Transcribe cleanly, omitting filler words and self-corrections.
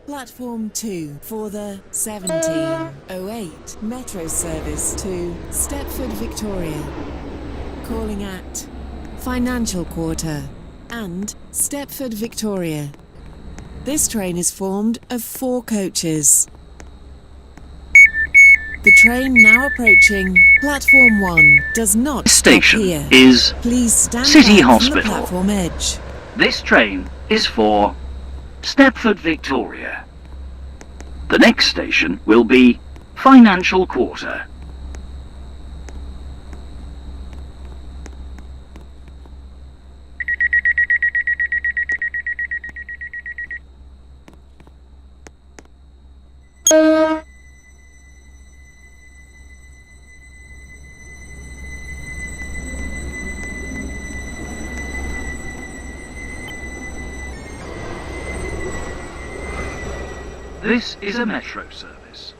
Platform 2 for the 1708 Metro service to Stepford Victoria. Calling at Financial Quarter and Stepford Victoria. This train is formed of 4 coaches. The train now approaching Platform 1 does not stop Station here. is Please stand City back from the Hospital. platform edge. This train is for Stepford Victoria. The next station will be Financial Quarter. This is a Metro service.